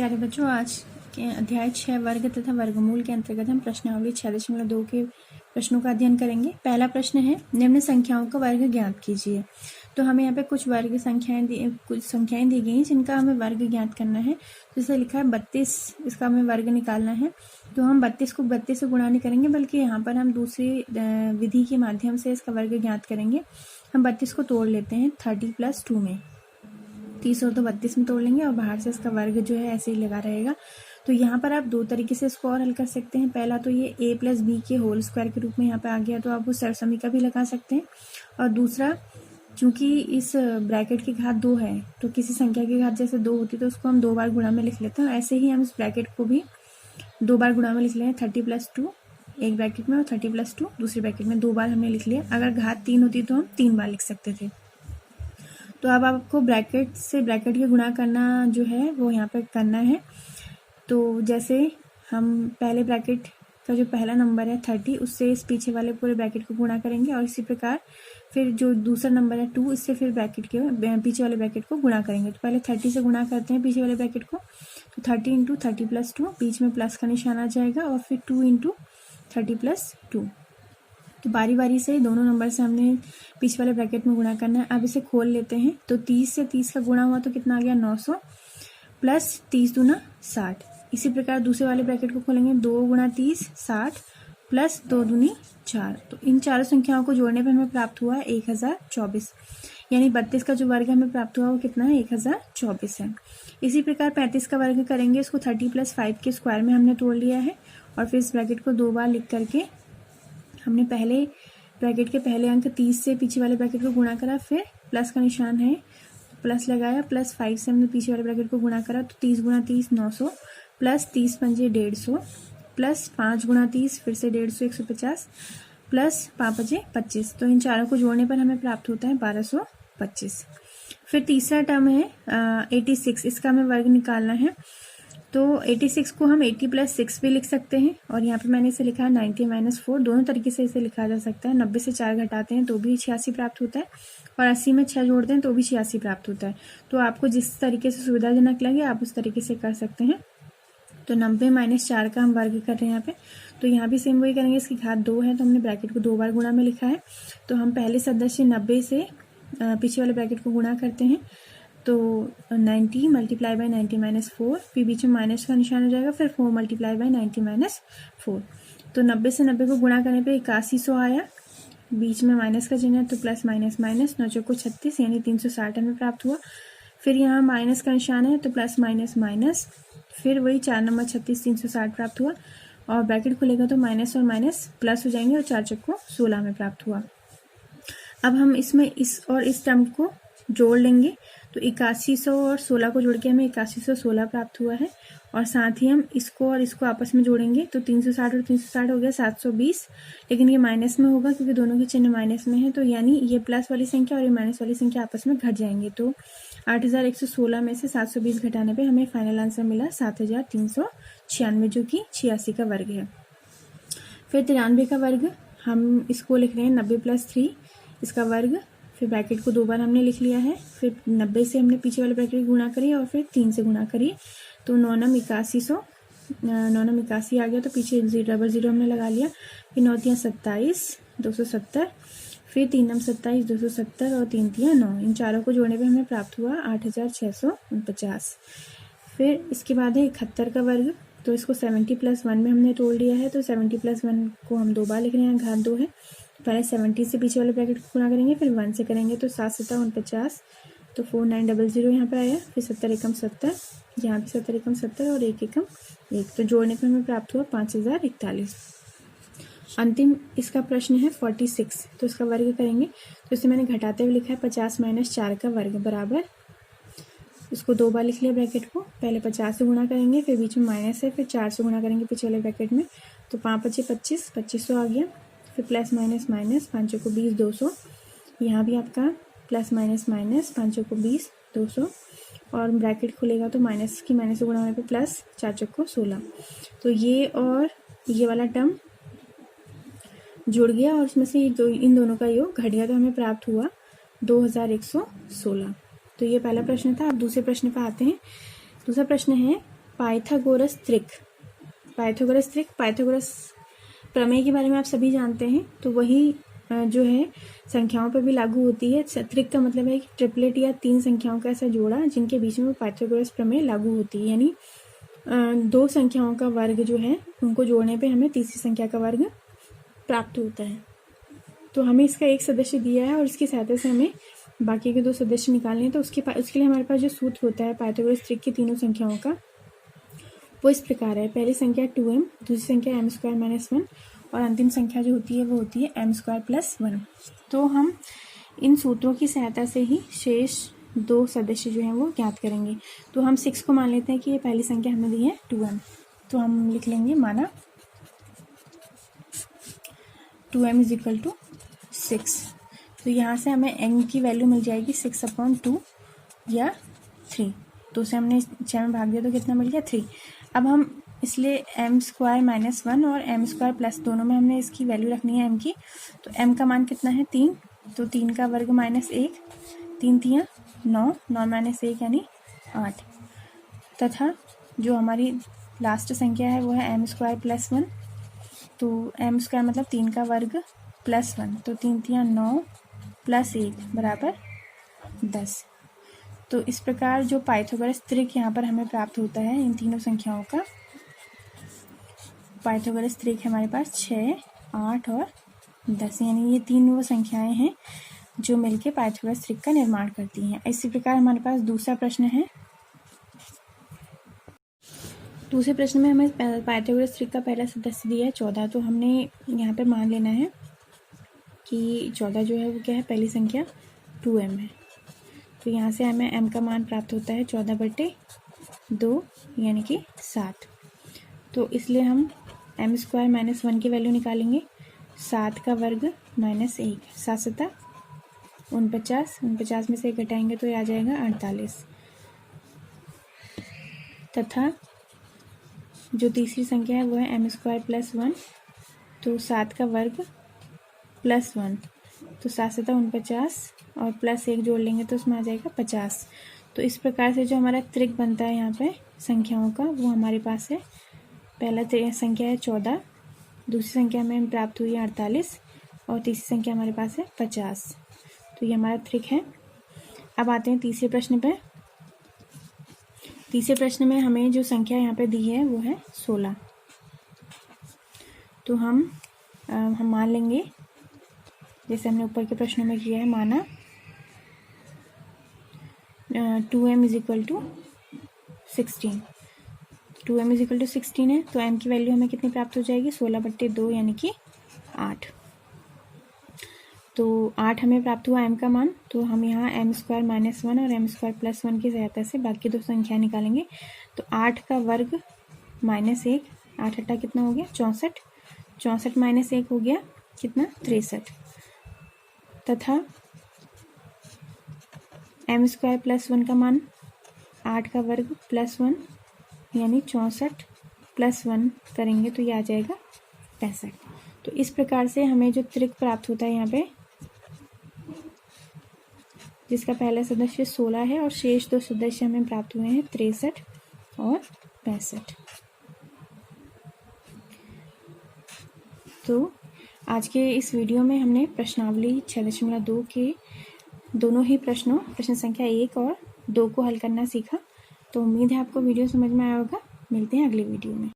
प्यारे बच्चों, आज के अध्याय 6 वर्ग तथा वर्गमूल के अंतर्गत हम प्रश्नावली 6.2 के प्रश्नों का अध्ययन करेंगे। पहला प्रश्न है, निम्न संख्याओं का वर्ग ज्ञात कीजिए। तो हमें यहाँ पे कुछ संख्याएं दी गई हैं जिनका हमें वर्ग ज्ञात करना है। जैसे लिखा है 32, इसका हमें वर्ग निकालना है। तो हम 32 को 32 से गुणा नहीं करेंगे, बल्कि यहाँ पर हम दूसरी विधि के माध्यम से इसका वर्ग ज्ञात करेंगे। हम 32 को तोड़ लेते हैं 30 + 2 में, 30 और 32 में तोड़ लेंगे और बाहर से इसका वर्ग जो है ऐसे ही लगा रहेगा। तो यहाँ पर आप दो तरीके से इसको और हल कर सकते हैं। पहला तो ये a + b के होल स्क्वायर के रूप में यहाँ पे आ गया, तो आप उस सरसमी का भी लगा सकते हैं। और दूसरा, चूंकि इस ब्रैकेट की घात 2 है, तो किसी संख्या की घात जैसे 2 होती है तो उसको हम 2 बार गुणा में लिख लेते हैं। ऐसे ही हम इस ब्रैकेट को भी 2 बार गुणा में लिख लें। 30 + 2 एक ब्रैकेट में और 30 + 2 दूसरी ब्रैकेट में 2 बार हमने लिख लिया। अगर घात 3 होती तो हम 3 बार लिख सकते थे। तो अब आपको ब्रैकेट से ब्रैकेट के गुणा करना जो है वो यहाँ पे करना है। तो जैसे हम पहले ब्रैकेट का जो पहला नंबर है 30, उससे इस पीछे वाले पूरे ब्रैकेट को गुणा करेंगे, और इसी प्रकार फिर जो दूसरा नंबर है 2, इससे फिर ब्रैकेट के पीछे वाले ब्रैकेट को गुणा करेंगे। तो पहले 30 से गुणा करते हैं पीछे वाले ब्रैकेट को। तो 30 × 30 + 2, बीच में प्लस का निशान आ जाएगा, और फिर 2 × 30 + 2। तो बारी बारी से दोनों नंबर से हमने पीछे वाले ब्रैकेट में गुणा करना है। अब इसे खोल लेते हैं। तो 30 से 30 का गुणा हुआ तो कितना आ गया, 900 + 30 × 2 = 60। इसी प्रकार दूसरे वाले ब्रैकेट को खोलेंगे, 2 × 30 = 60 + 2 दूनी 4। तो इन चारों संख्याओं को जोड़ने पर हमें प्राप्त हुआ 1024, यानी 32 का जो वर्ग हमें प्राप्त हुआ वो कितना है, 1024 है। इसी प्रकार 35 का वर्ग करेंगे। इसको 30 + 5 के स्क्वायर में हमने तोड़ लिया है, और फिर इस ब्रैकेट को 2 बार लिख करके हमने पहले ब्रैकेट के पहले अंक 30 से पीछे वाले ब्रैकेट को गुणा करा, फिर प्लस का निशान है प्लस लगाया, +5 से हमने पीछे वाले ब्रैकेट को गुणा करा। तो 30 × 30 900 + 30 × 5 150 + 5 × 30 फिर से 150 150 + 5 × 5 25। तो इन चारों को जोड़ने पर हमें प्राप्त होता है 1225। फिर तीसरा टर्म है 86, इसका हमें वर्ग निकालना है। तो 86 को हम 80 + 6 भी लिख सकते हैं, और यहाँ पे मैंने इसे लिखा है 90 - 4। दोनों तरीके से इसे लिखा जा सकता है। 90 से 4 घटाते हैं तो भी 86 प्राप्त होता है, और 80 में 6 जोड़ते हैं तो भी 86 प्राप्त होता है। तो आपको जिस तरीके से सुविधाजनक लगे आप उस तरीके से कर सकते हैं। तो 90 - 4 का हम वर्ग कर रहे हैं यहाँ पे। तो यहाँ भी सेम वही करेंगे। इसकी घात 2 है तो हमने ब्रैकेट को 2 बार गुणा में लिखा है। तो हम पहले सदस्य 90 से पीछे वाले ब्रैकेट को गुणा करते हैं। तो 90 × 90 - 4, फिर बीच में माइनस का निशान हो जाएगा, फिर 4 × 90 - 4। तो 90 से 90 को गुणा करने पे 8100 आया, बीच में माइनस का चिन्ह है तो प्लस माइनस माइनस 9 × 36 यानी 360 हमें प्राप्त हुआ। फिर यहाँ माइनस का निशान है तो प्लस माइनस माइनस, फिर वही 4 नंबर 36 360 प्राप्त हुआ, और ब्रैकेट खुलेगा तो माइनस और माइनस प्लस हो जाएंगे, और 4 × 16 में प्राप्त हुआ। अब हम इसमें इस और इस टर्म को जोड़ लेंगे। तो 8100 और 16 को जोड़ के हमें 8116 प्राप्त हुआ है, और साथ ही हम इसको और इसको आपस में जोड़ेंगे तो 360 और 360 हो गया 720। लेकिन ये माइनस में होगा क्योंकि दोनों के चिन्ह माइनस में है, तो यानी ये प्लस वाली संख्या और ये माइनस वाली संख्या आपस में घट जाएंगे। तो 8116 में से 720 घटाने पे हमें फाइनल आंसर मिला 7396, जो कि 86 का वर्ग है। फिर 93 का वर्ग हम इसको लिख रहे हैं 90 + 3 इसका वर्ग। फिर ब्रैकेट को 2 बार हमने लिख लिया है, फिर 90 से हमने पीछे वाले ब्रैकेट की गुणा करी और फिर 3 से गुणा करी। तो 9 × 8100 81 आ गया, तो पीछे 000 हमने लगा लिया। फिर 9 × 3 = 27 270, फिर 3 × 27 270, और 3 × 3 = 9। इन चारों को जोड़ने पे हमें प्राप्त हुआ 8649। फिर इसके बाद है 71 का वर्ग। तो इसको 70 + 1 में हमने तोड़ लिया है। तो 70 + 1 को हम 2 बार लिख रहे हैं, घात 2 है। पहले 70 से पीछे वाले ब्रैकेट को गुणा करेंगे, फिर 1 से करेंगे तो 7 × 7 = 49, तो 4900 यहाँ पर आया। फिर 70 × 1 = 70, यहाँ भी 70 × 1 = 70, और 1 × 1 = 1। तो जोड़ने पर हमें प्राप्त हुआ 5041। अंतिम इसका प्रश्न है 46। तो इसका वर्ग करेंगे। तो इसे मैंने घटाते हुए लिखा है 50 - 4 का वर्ग बराबर, इसको 2 बार लिख लिया ब्रैकेट को। पहले 50 से गुणा करेंगे, फिर बीच में माइनस है, फिर 4 से गुणा करेंगे पीछे वाले ब्रैकेट में। तो 5 × 5 = 25, 2500 आ गया। फिर प्लस माइनस माइनस 5 × 20 200, यहाँ भी आपका प्लस माइनस माइनस 5 × 20 200, और ब्रैकेट खुलेगा तो माइनस की माइनस से गुणा होने पे प्लस 4 × 16। तो ये और ये वाला टर्म जुड़ गया, और इसमें से इन दोनों का योग घट गया, तो हमें प्राप्त हुआ 2116। तो ये पहला प्रश्न था। अब दूसरे प्रश्न पर आते हैं। दूसरा प्रश्न है पाइथागोरस त्रिक, पाइथागोरस प्रमेय के बारे में आप सभी जानते हैं। तो वही जो है संख्याओं पर भी लागू होती है। त्रिक का मतलब है कि ट्रिपलेट या 3 संख्याओं का ऐसा जोड़ा जिनके बीच में पाइथागोरस प्रमेय लागू होती है, यानी 2 संख्याओं का वर्ग जो है उनको जोड़ने पे हमें तीसरी संख्या का वर्ग प्राप्त होता है। तो हमें इसका एक सदस्य दिया है और इसकी सहायता से हमें बाकी के 2 सदस्य निकालने हैं। तो उसके लिए हमारे पास जो सूत्र होता है पाइथागोरस त्रिक की तीनों संख्याओं का, वो इस प्रकार है। पहली संख्या 2m, दूसरी संख्या m² - 1 और अंतिम संख्या जो होती है वो होती है m² + 1। तो हम इन सूत्रों की सहायता से ही शेष 2 सदस्य जो हैं वो ज्ञात करेंगे। तो हम 6 को मान लेते हैं कि ये पहली संख्या हमें दी है 2m। तो हम लिख लेंगे माना 2m = 6। तो यहाँ से हमें m की वैल्यू मिल जाएगी 6/2 या 3। तो उसे हमने 6 में भाग दिया तो कितना मिल गया 3। अब हम इसलिए m² - 1 और m² + दोनों में हमने इसकी वैल्यू रखनी है m की। तो m का मान कितना है 3, तो 3 का वर्ग -1, 3 × 9, 9 - 1 यानी 8। तथा जो हमारी लास्ट संख्या है वो है m² + 1। तो m² मतलब 3 का वर्ग +1, तो 3 × 9 + 1 = 10। तो इस प्रकार जो पाइथागोरस त्रिक यहाँ पर हमें प्राप्त होता है इन तीनों संख्याओं का, पाइथागोरस त्रिक हमारे पास 6, 8 और 10, यानी ये 3 वो संख्याएं हैं जो मिलके पाइथागोरस त्रिक का निर्माण करती हैं। इसी प्रकार हमारे पास दूसरा प्रश्न है। दूसरे प्रश्न में हमें पाइथागोरस त्रिक का पहला सदस्य दिया है 14। तो हमने यहाँ पे मान लेना है कि 14 जो है वो क्या है, पहली संख्या 2m है। तो यहाँ से हमें m का मान प्राप्त होता है 14/2 यानी कि 7। तो इसलिए हम m² - 1 की वैल्यू निकालेंगे। 7 का वर्ग -1, 7 × 7 = 49, 49 में से 1 घटाएंगे तो ये आ जाएगा 48। तथा जो तीसरी संख्या है वो है m² + 1। तो 7 का वर्ग +1, तो 7 × 7 = 49 और +1 जोड़ लेंगे तो उसमें आ जाएगा 50। तो इस प्रकार से जो हमारा त्रिक बनता है यहाँ पे संख्याओं का, वो हमारे पास है। पहला संख्या है 14, दूसरी संख्या हमें प्राप्त हुई है 48 और तीसरी संख्या हमारे पास है 50। तो ये हमारा त्रिक है। अब आते हैं तीसरे प्रश्न पे। तीसरे प्रश्न में हमें जो संख्या यहाँ पे दी है वो है 16। तो हम मान लेंगे जैसे हमने ऊपर के प्रश्नों में किया है, माना 2m = 16। 2m = 16 है तो m की वैल्यू हमें कितनी प्राप्त हो जाएगी 16/2 यानी कि 8। तो 8 हमें प्राप्त हुआ m का मान। तो हम यहाँ m² - 1 और m² + 1 की सहायता से बाकी 2 संख्या निकालेंगे। तो 8 का वर्ग -1, 8 × 8 कितना हो गया 64, 64 - 1 हो गया कितना 63। तथा m² + 1 का मान 8 का वर्ग +1 यानी 64 + 1 करेंगे तो ये आ जाएगा 65। तो इस प्रकार से हमें जो त्रिक प्राप्त होता है यहाँ पे, जिसका पहला सदस्य 16 है और शेष 2 सदस्य हमें प्राप्त हुए हैं 63 और 65। तो आज के इस वीडियो में हमने प्रश्नावली 6.2 के दोनों ही प्रश्न संख्या 1 और 2 को हल करना सीखा। तो उम्मीद है आपको वीडियो समझ में आया होगा। मिलते हैं अगले वीडियो में।